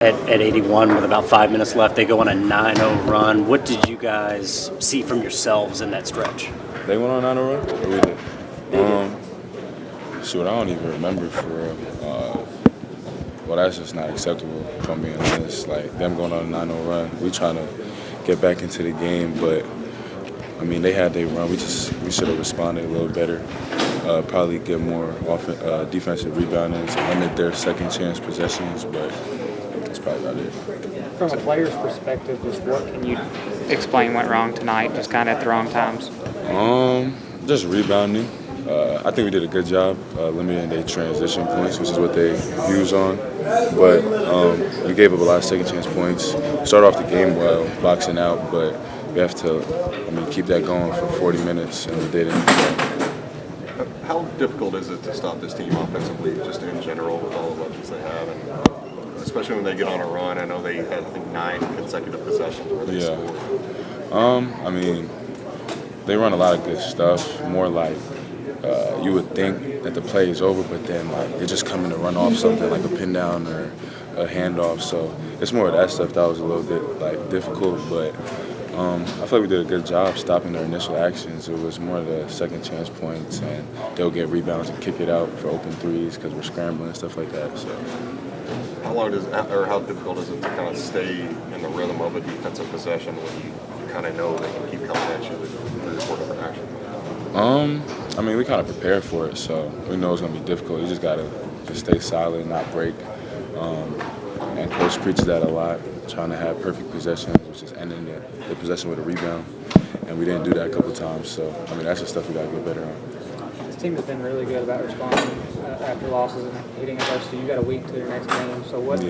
At 81 with about 5 minutes left. They go on a 9-0 run. What did you guys see from yourselves in that stretch? They went on a 9-0 run? Or we did? Shoot, I don't even remember for real. Well, that's just not acceptable, if I'm being honest. Like, them going on a 9-0 run, we trying to get back into the game, but, I mean, they had their run. We should have responded a little better. Probably get more defensive reboundings, limit their second chance possessions, but that's probably about it. From a player's perspective, just what can you explain went wrong tonight, just kind of at the wrong times? Just rebounding. I think we did a good job limiting their transition points, which is what they use on. But we gave up a lot of second chance points. Started off the game well, boxing out, but we have to, keep that going for 40 minutes, and we didn't. How difficult is it to stop this team offensively, just in general, with all the weapons they have, and especially when they get on a run? I know they had, I think, 9 consecutive possessions where they scored. They run a lot of good stuff. More like you would think that the play is over, but then like they just come in to run off something like a pin down or a handoff. So it's more of that stuff that was a little bit like difficult, but. I feel like we did a good job stopping their initial actions. It was more of the second chance points, and they'll get rebounds and kick it out for open threes because we're scrambling and stuff like that. So, how difficult is it to kind of stay in the rhythm of a defensive possession when you kind of know they can keep coming at you with 3 or 4 different actions? We kind of prepared for it, so we know it's going to be difficult. You just got to stay solid, not break. And Coach preaches that a lot, trying to have perfect possessions, which is ending the possession with a rebound. And we didn't do that a couple times, so, that's the stuff we got to get better on. This team has been really good about responding after losses and hitting adversity. You got a week to your next game, so what's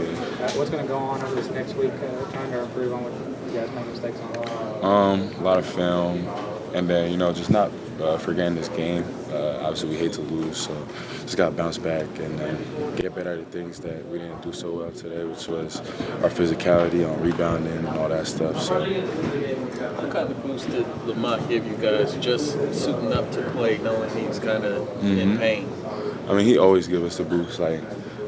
going to go on over this next week trying to improve on what you guys make mistakes on? A lot of film, and then, just not forgetting this game. Obviously, we hate to lose, so just got to bounce back and then get better at the things that we didn't do so well today, which was our physicality on rebounding and all that stuff. So, what kind of boost did Lamont give you guys just suiting up to play, knowing he's kind of in pain? He always gives us the boost. Like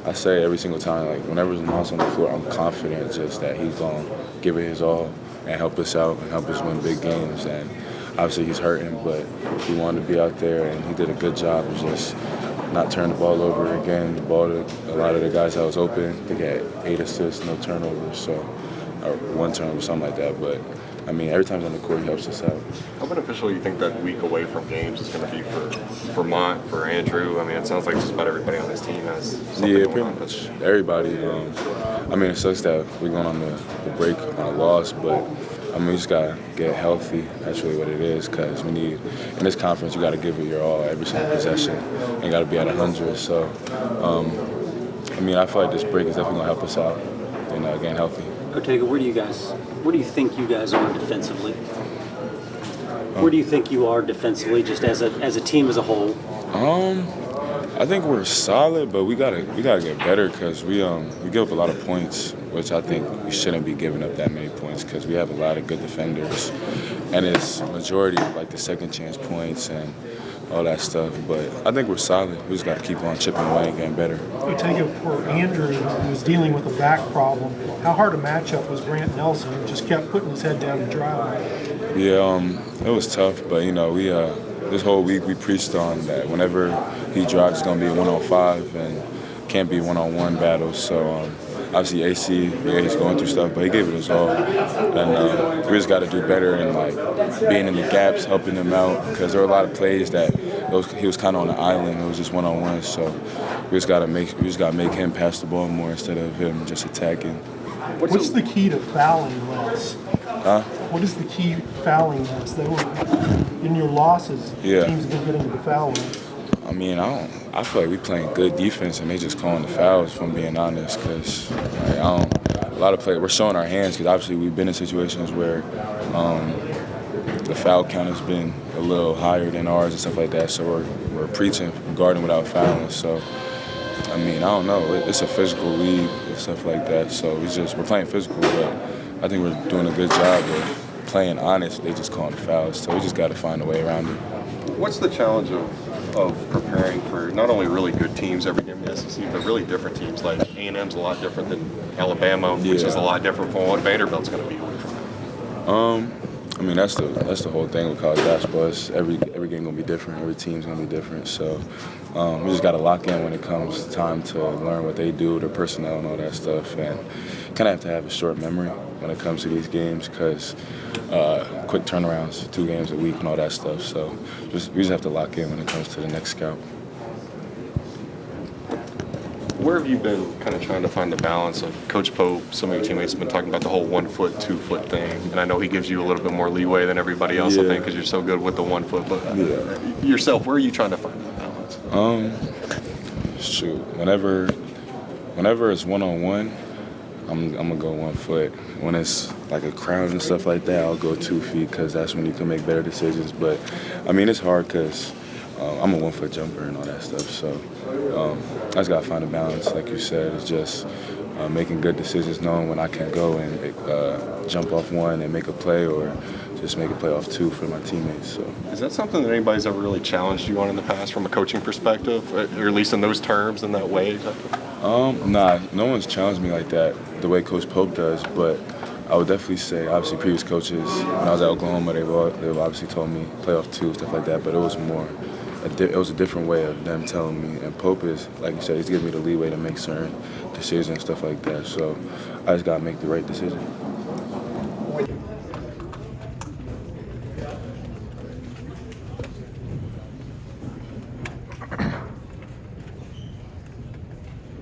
I say every single time, like whenever Lamont's on the floor, I'm confident just that he's going to give it his all and help us out and help us win big games. And obviously he's hurting, but he wanted to be out there, and he did a good job of just not turning the ball over again. The ball to a lot of the guys that was open. I think he had 8 assists, no turnovers, or 1 turnover, something like that. But, every time he's on the court, he helps us out. How beneficial do you think that week away from games is going to be for Mont, for Andrew? It sounds like just about everybody on this team has something going pretty on. much everybody. It sucks that we're going on the break on a loss, but we just got to get healthy. That's really what it is, because we need, in this conference, you got to give it your all every single possession and got to be at 100. So, I feel like this break is definitely going to help us out and getting healthy. Otega, where do you think you guys are defensively? Where do you think you are defensively, just as a team as a whole? I think we're solid, but we gotta get better because we give up a lot of points, which I think we shouldn't be giving up that many points because we have a lot of good defenders, and it's majority of like the second chance points and all that stuff. But I think we're solid. We just got to keep on chipping away and getting better. You take it for Andrew, who was dealing with a back problem. How hard a matchup was Grant Nelson, who just kept putting his head down and driving? Yeah, it was tough, but this whole week we preached on that whenever he drives, it's going to be a 1-on-5 and can't be one-on-1 battles. So obviously AC, he's going through stuff, but he gave it his all. And we just got to do better in like being in the gaps, helping him out, because there were a lot of plays that he was kind of on the island. It was just one-on-one. So we just got to make him pass the ball more instead of him just attacking. What's the key to fouling less? What is the key fouling less? They were in your losses. Yeah. Teams have been getting the fouling. I feel like we playing good defense and they just calling the fouls, if I'm being honest, because a lot of play we're showing our hands because obviously we've been in situations where the foul count has been a little higher than ours and stuff like that. So we're preaching guarding without fouling. So I don't know. It's a physical league and stuff like that. So we're playing physical, but I think we're doing a good job of playing honest. They just calling the fouls. So we just got to find a way around it. What's the challenge of of preparing for not only really good teams every game in the SEC, but really different teams. Like A&M's a lot different than Alabama, which is a lot different from what Vanderbilt's going to be away from. I mean, that's the whole thing with college basketball. It's every game gonna be different. Every team's gonna be different. So we just gotta lock in when it comes time to learn what they do, their personnel, and all that stuff. And kind of have to have a short memory when it comes to these games because quick turnarounds, 2 games a week, and all that stuff. So we just have to lock in when it comes to the next scout. Where have you been kind of trying to find the balance of Coach Pope? Some of your teammates have been talking about the whole 1 foot, 2 foot thing, and I know he gives you a little bit more leeway than everybody else, I think, because you're so good with the 1 foot. But yourself, where are you trying to find that balance? Shoot, whenever it's 1-on-1, I'm gonna go 1 foot. When it's like a crowd and stuff like that, I'll go 2 feet because that's when you can make better decisions. But I mean, it's hard because I'm a 1 foot jumper and all that stuff. So I just gotta find a balance, like you said. It's just making good decisions, knowing when I can go and jump off 1 and make a play, or just make a play off 2 for my teammates. So is that something that anybody's ever really challenged you on in the past from a coaching perspective, or at least in those terms, in that way? Nah, no one's challenged me like that the way Coach Pope does, but I would definitely say, obviously, previous coaches, when I was at Oklahoma, they've obviously told me play off 2, stuff like that, but it was a different way of them telling me. And Pope is, like you said, he's giving me the leeway to make certain decisions, stuff like that. So I just got to make the right decision.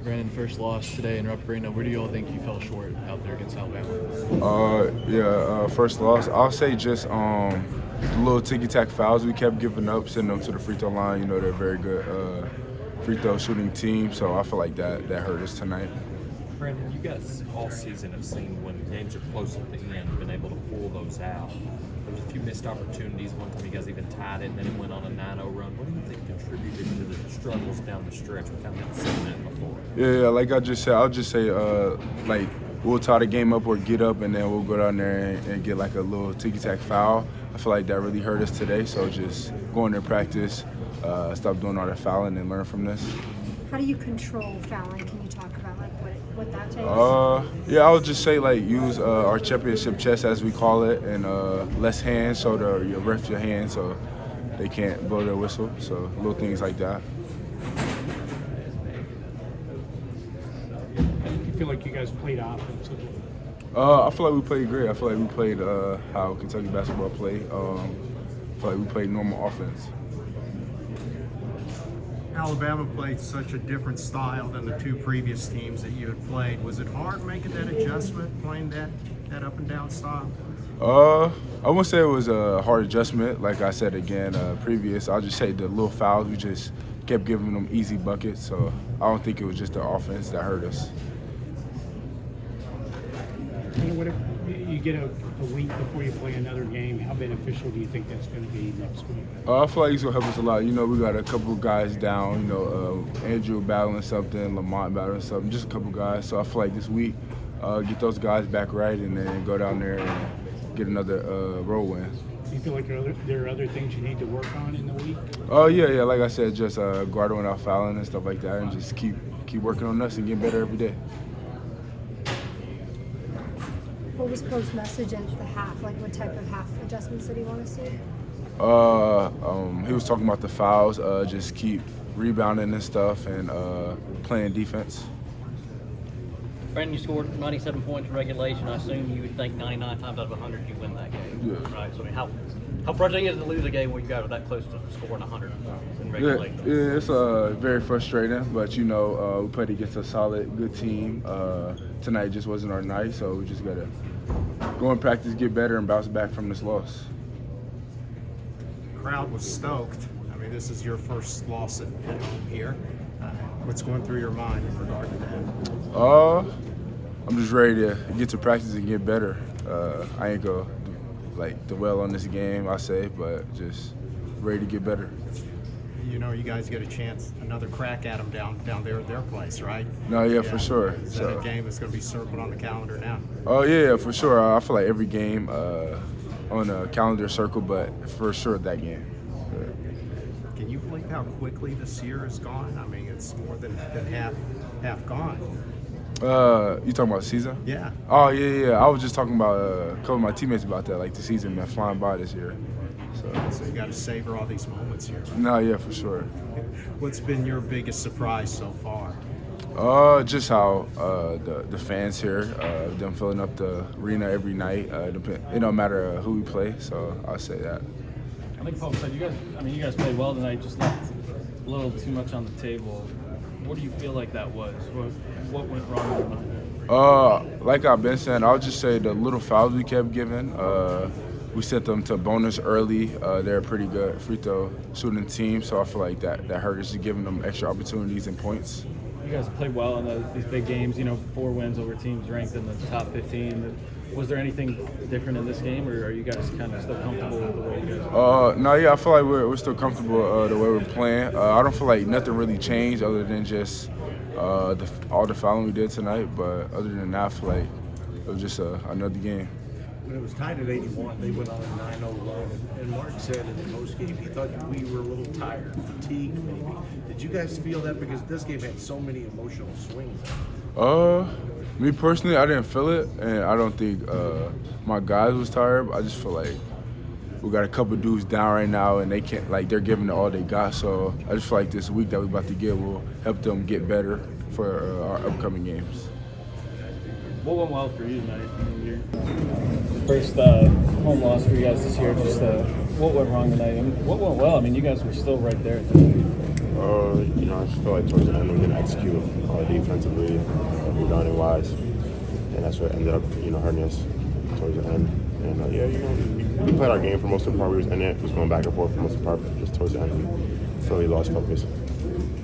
Brandon, first loss today in Rupp Arena. Where do you all think you fell short out there against Alabama? First loss. I'll say just the little ticky-tack fouls we kept giving up, sending them to the free throw line. You know, they're a very good free throw shooting team, so I feel like that hurt us tonight. Brandon, you guys all season have seen when games are close at the end, been able to pull those out. There was a few missed opportunities. One time you guys even tied it, and then it went on a 9-0 run. What do you think contributed to the struggles down the stretch? We kind of haven't seen that before. Yeah, like I just said, I'll just say, like, we'll tie the game up or get up, and then we'll go down there and get like a little ticky-tack foul. I feel like that really hurt us today, so just go in there, practice, stop doing all that fouling, and learn from this. How do you control fouling? Can you talk about like what that takes? Yeah, I would just say like use our championship chest, as we call it, and less hands, so you ref your hands so they can't blow their whistle. So little things like that. You feel like you guys played offensively? I feel like we played great. I feel like we played how Kentucky basketball played. I feel like we played normal offense. Alabama played such a different style than the 2 previous teams that you had played. Was it hard making that adjustment, playing that up and down style? I wouldn't say it was a hard adjustment. Like I said again, previous, I'll just say the little fouls, we just kept giving them easy buckets. So I don't think it was just the offense that hurt us. You get a week before you play another game. How beneficial do you think that's going to be next week? I feel like it's going to help us a lot. You know, we got a couple guys down. You know, Andrew battling something, Lamont battling something, just a couple guys. So I feel like this week, get those guys back right and then go down there and get another road win. Do you feel like there are other things you need to work on in the week? Yeah. Like I said, just guarding without fouling and stuff like that, and just keep working on us and getting better every day. What was Pope's message at the half? Like, what type of half adjustments did he want to see? He was talking about the fouls, just keep rebounding and stuff, and playing defense. Brandon, you scored 97 points in regulation. I assume you would think 99 times out of 100 you win that game. Yeah. Right. So I mean, how frustrating is it to lose a game where you guys are that close to scoring 100 in regulation? Yeah, it's very frustrating, but you know, we played against a solid, good team. Tonight just wasn't our night, so we just gotta go and practice, get better, and bounce back from this loss. The crowd was stoked. I mean, this is your first loss at home here. What's going through your mind in regard to that? I'm just ready to get to practice and get better. I ain't gonna dwell on this game, I say, but just ready to get better. You know, you guys get a chance, another crack at them down there at their place, right? No, yeah, for sure. Is that a game that's going to be circled on the calendar now? Oh, yeah, for sure. I feel like every game on a calendar circle, but for sure that game. Can you believe how quickly this year has gone? I mean, it's more than half gone. You talking about the season? Yeah. Oh, yeah. I was just talking about a couple of my teammates about that. Like, the season been flying by this year. So you got to savor all these moments here. No, yeah, for sure. What's been your biggest surprise so far? Just how the fans here, them filling up the arena every night. It don't matter who we play, so I'll say that. I think Paul said you guys played well tonight, just left a little too much on the table. What do you feel like that was? What went wrong tonight? Like I've been saying, I'll just say the little fouls we kept giving. We sent them to bonus early. They're a pretty good free throw shooting team, so I feel like that hurt us, just giving them extra opportunities and points. You guys played well in these big games, 4 wins over teams ranked in the top 15. Was there anything different in this game, or are you guys kind of still comfortable with the way you guys are? No, yeah, I feel like we're still comfortable the way we're playing. I don't feel like nothing really changed other than just all the fouling we did tonight, but other than that, I feel like it was just another game. When it was tied at 81, they went on a 9-0 run, and Mark said in the postgame he thought we were a little tired, fatigued maybe. Did you guys feel that? Because this game had so many emotional swings. Me personally, I didn't feel it, and I don't think my guys was tired. I just feel like we got a couple dudes down right now, and they can't, like, they're giving it all they got. So I just feel like this week that we're about to get will help them get better for our upcoming games. What went well for you tonight? First home loss for you guys this year. Just what went wrong tonight? And what went well? You guys were still right there at the end. I just feel like towards the end we didn't execute defensively, rebounding wise, and that's what ended up, hurting us towards the end. And we played our game for most of the part. We was in it, was going back and forth for most of the part, but just towards the end we feel we lost focus.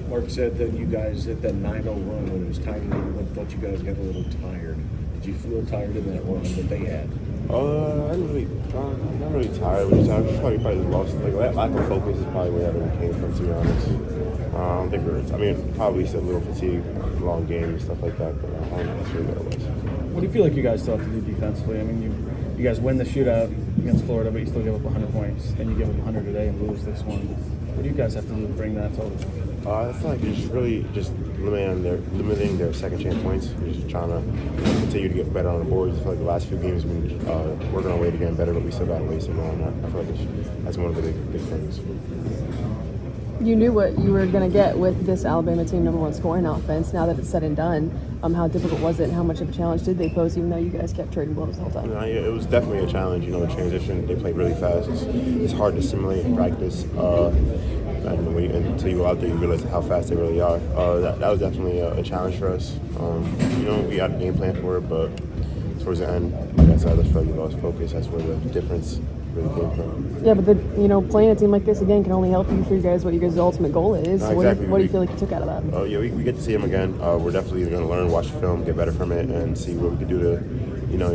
Mark said that you guys hit that 9-0 run when it was tied at 81. Thought you guys got a little tired. Did you feel tired in that run that they had? Not really tired. We just probably just lost. That lack of focus is probably where that really came from, to be honest. I don't think probably still a little fatigued, long game and stuff like that, but I don't think that's really what it was. What do you feel like you guys still have to do defensively? You guys win the shootout against Florida, but you still give up 100 points. Then you give up 100 today and lose this one. What do you guys have to do to bring that total? I feel like it's really just limiting their second chance points. We're just trying to continue to get better on the boards. I feel like the last few games we've been working our way to getting better, but we still got a ways to go on that. I feel like that's one of the big things. You knew what you were going to get with this Alabama team #1 scoring offense. Now that it's said and done, how difficult was it and how much of a challenge did they pose, even though you guys kept trading blows the whole time? It was definitely a challenge. The transition, they played really fast. It's hard to simulate in practice. Until you go out there, you realize how fast they really are. That was definitely a challenge for us. We had a game plan for it, but towards the end, like I said, I just felt like we lost focus. That's where the difference really came from. Yeah, but playing a team like this again can only help you figure out what your guys' ultimate goal is. No, exactly. What do you feel like you took out of that? We get to see them again. We're definitely going to learn, watch the film, get better from it, and see what we can do to,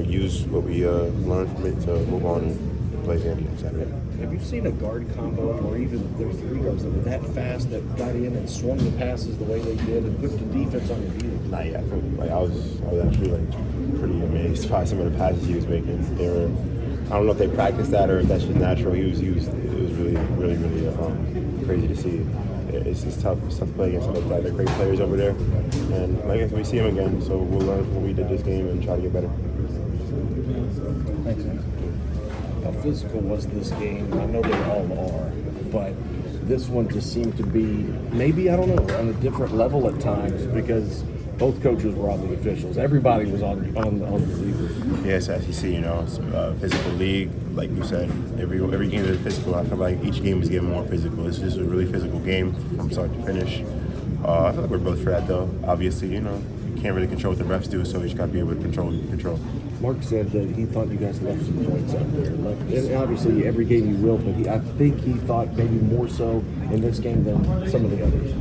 use what we learned from it to move on and play again on Saturday. Have you seen a guard combo, or even there's 3 guards that were that fast that got in and swung the passes the way they did and put the defense on your heels? Not yet. I was actually pretty amazed by some of the passes he was making. I don't know if they practiced that or if that's just natural. It was really crazy to see. It's tough to play against them like that. They're great players over there, and like I said, we see them again, so we'll learn what we did this game and try to get better. Thanks, man. How physical was this game? I know they all are, but this one just seemed to be maybe, I don't know, on a different level at times because both coaches were on the officials. Everybody was on the league. Yes, as you see, it's a physical league. Like you said, every game is physical. I feel like each game is getting more physical. It's just a really physical game from start to finish. I feel like we're both for that, though. Obviously, you can't really control what the refs do, so you just got to be able to control. Mark said that he thought you guys left some points out there. And obviously, every game you will, but I think he thought maybe more so in this game than some of the others.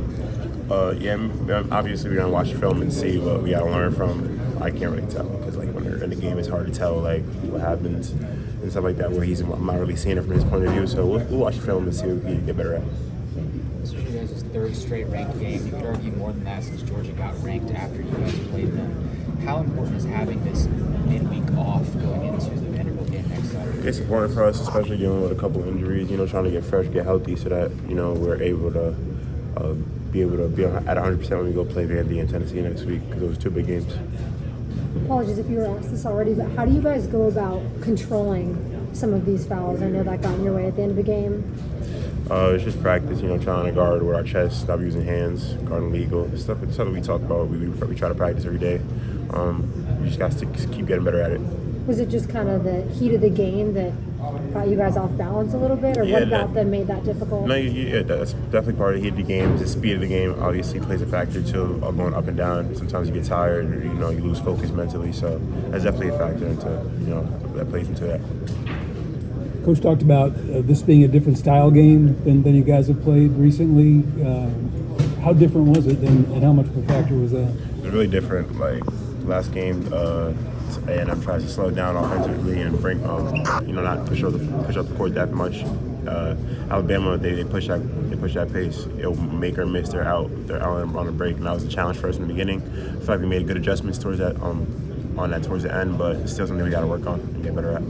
Obviously we're going to watch the film and see what we got to learn from. I can't really tell because when they're in the game, it's hard to tell what happens and stuff like that where I'm not really seeing it from his point of view. So we'll watch the film and see what we can get better at. This is you guys' 3rd straight ranked game. You could argue more than that since Georgia got ranked after you guys played them. How important is having this midweek off going into the Vanderbilt game next Saturday? it's important for us, especially dealing with a couple injuries. Trying to get fresh, get healthy, so that we're able to be able to be at 100% when we go play Vandy and Tennessee next week, because those are 2 big games. Apologies if you were asked this already, but how do you guys go about controlling some of these fouls? I know that got in your way at the end of the game. It's just practice, trying to guard with our chest, stop using hands, guarding legal. Stuff that we talk about. We try to practice every day. We just got to keep getting better at it. Was it just kind of the heat of the game that got you guys off balance a little bit, or what about them made that difficult? No, that's definitely part of the heat of the game. The speed of the game obviously plays a factor too, going up and down. Sometimes you get tired, or, you lose focus mentally. So that's definitely a factor that plays into that. Coach talked about this being a different style game than you guys have played recently. How different was it, and how much of a factor was that? It was really different. Like last game, A&M tries to slow down offensively and bring, not push up the court that much. Alabama, they push that pace. It'll make or miss. They're out on a break, and that was a challenge for us in the beginning. I feel like we made good adjustments towards that towards the end, but it's still something we got to work on and get better at.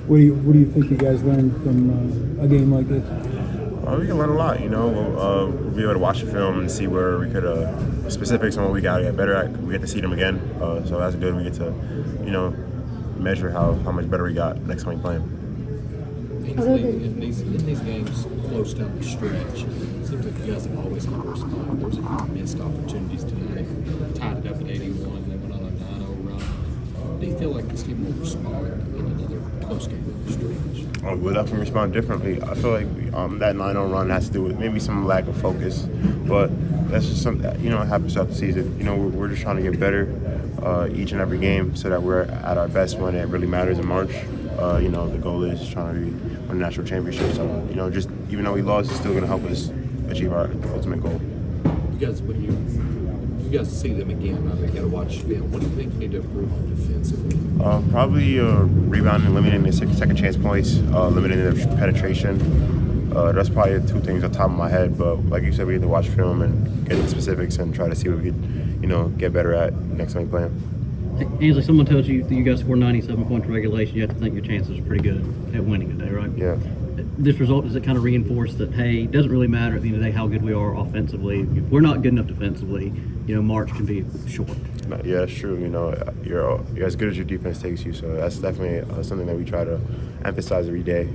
What do you think you guys learned from a game like this? We can learn a lot, We'll be able to watch the film and see where we could, specifics on what we got to get better at. We get to see them again, so that's good. We get to, measure how much better we got next time we play them. In these games close down the stretch, it seems like you guys have always had to respond. There was a few missed opportunities tonight. Tied it up at 81, they went on a 9-0 run. Do you feel like this team will respond in another close game down the stretch? We'll definitely respond differently. I feel like that 9-0 run has to do with maybe some lack of focus, but that's just something that, it happens throughout the season. We're just trying to get better each and every game so that we're at our best when it really matters in March. The goal is trying to win a national championship. So, just even though we lost, it's still going to help us achieve our ultimate goal. You guys, when you guys see them again, you got to watch film. What do you think you need to improve on defensively? Probably rebounding, limiting the second chance points, limiting the penetration. That's probably 2 things on top of my head. But like you said, we have to watch film and get the specifics and try to see what we could, get better at next time we play them. Ansley, someone tells you that you guys scored 97 points in regulation, you have to think your chances are pretty good at winning today, right? Yeah. This result, does it kind of reinforce that, hey, it doesn't really matter at the end of the day how good we are offensively. If we're not good enough defensively, March can be short. Yeah, that's true. You're as good as your defense takes you, so that's definitely something that we try to emphasize every day.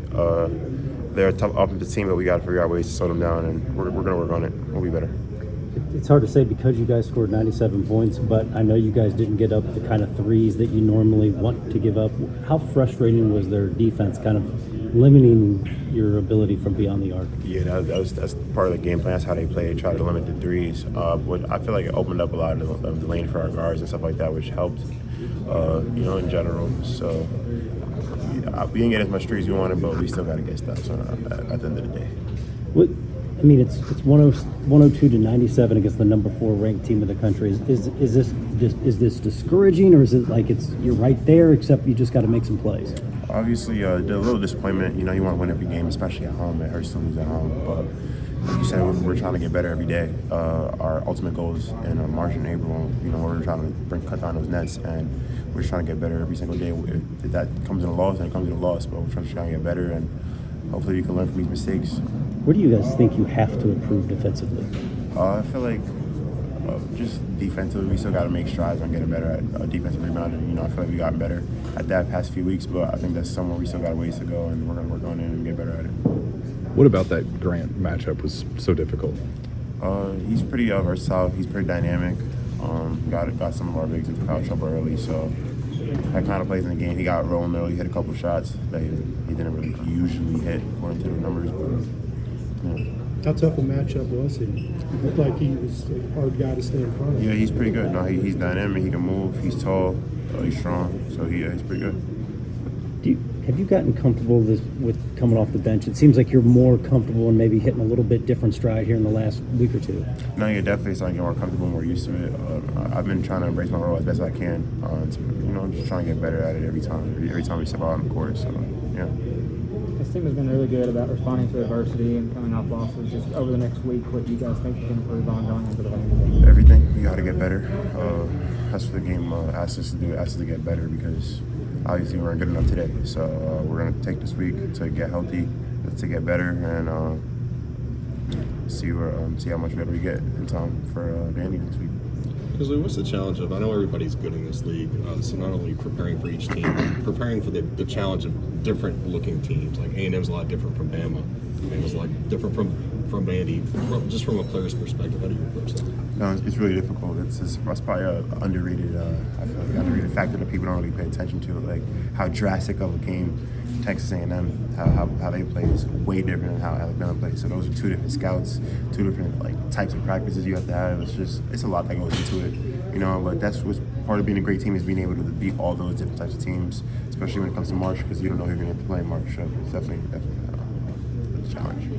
They're a tough offensive team, but we got to figure out ways to slow them down, and we're going to work on it. We'll be better. It's hard to say because you guys scored 97 points, but I know you guys didn't get up the kind of threes that you normally want to give up. How frustrating was their defense kind of limiting your ability from beyond the arc? Yeah, that's part of the game plan. That's how they play. They try to limit the threes. But I feel like it opened up a lot of the lane for our guards and stuff like that, which helped, in general. So we didn't get as much threes as we wanted, but we still got to get stuff at the end of the day. It's 102 to 97 against the number 4 ranked team in the country. Is this discouraging, or is it like you're right there, except you just got to make some plays? Obviously, a little disappointment. You want to win every game, especially at home. It hurts to lose at home, but like you said, we're trying to get better every day. Our ultimate goals in March and April, we're trying to cut down those nets, and we're just trying to get better every single day. If that comes in a loss, then it comes in a loss, but we're trying to get better, and hopefully we can learn from these mistakes. Where do you guys think you have to improve defensively? I feel like just defensively, we still got to make strides on getting better at defensive rebounding. I feel like we got better at that past few weeks, but I think that's somewhere we still got a ways to go, and we're going to work on it and get better at it. What about that Grant matchup was so difficult? He's pretty versatile. He's pretty dynamic. Got some of our bigs into foul trouble early, so that kind of plays in the game. He got rolling early, hit a couple shots that he didn't really usually hit according to the numbers. But, yeah. How tough a matchup was he? It looked like he was a hard guy to stay in front of. Yeah, he's pretty good. No, he's dynamic. He can move. He's tall. He's strong. So he's pretty good. Have you gotten comfortable with coming off the bench? It seems like you're more comfortable and maybe hitting a little bit different stride here in the last week or two. No, you're definitely starting to get more comfortable, more used to it. I've been trying to embrace my role as best as I can. Just trying to get better at it every time we step out on the court. So, yeah. team has been really good about responding to adversity and coming off losses. Just over the next week, what do you guys think you can improve on going into the Vandy game? Everything. We got to get better. That's what the game asked us to do. It asked us to get better because obviously we weren't good enough today. So we're going to take this week to get healthy, to get better, and see how much better we get in time for Vandy next week. Ansley, what's the challenge of, I know everybody's good in this league, so not only preparing for each team, but preparing for the challenge of different looking teams. Like A&M's a lot different from Bama. Bama's a lot different from Vandy. Just from a player's perspective, how do you approach that? No, it's really difficult. It's probably an underrated, I feel like underrated factor that people don't really pay attention to. Like how drastic of a game Texas A&M, how they play is way different than how Alabama plays. So those are two different scouts, two different types of practices you have to have. It's a lot that goes into it, you know. But that's what's part of being a great team is being able to beat all those different types of teams, especially when it comes to March, because you don't know who you're going to have to play in March. So it's definitely a challenge.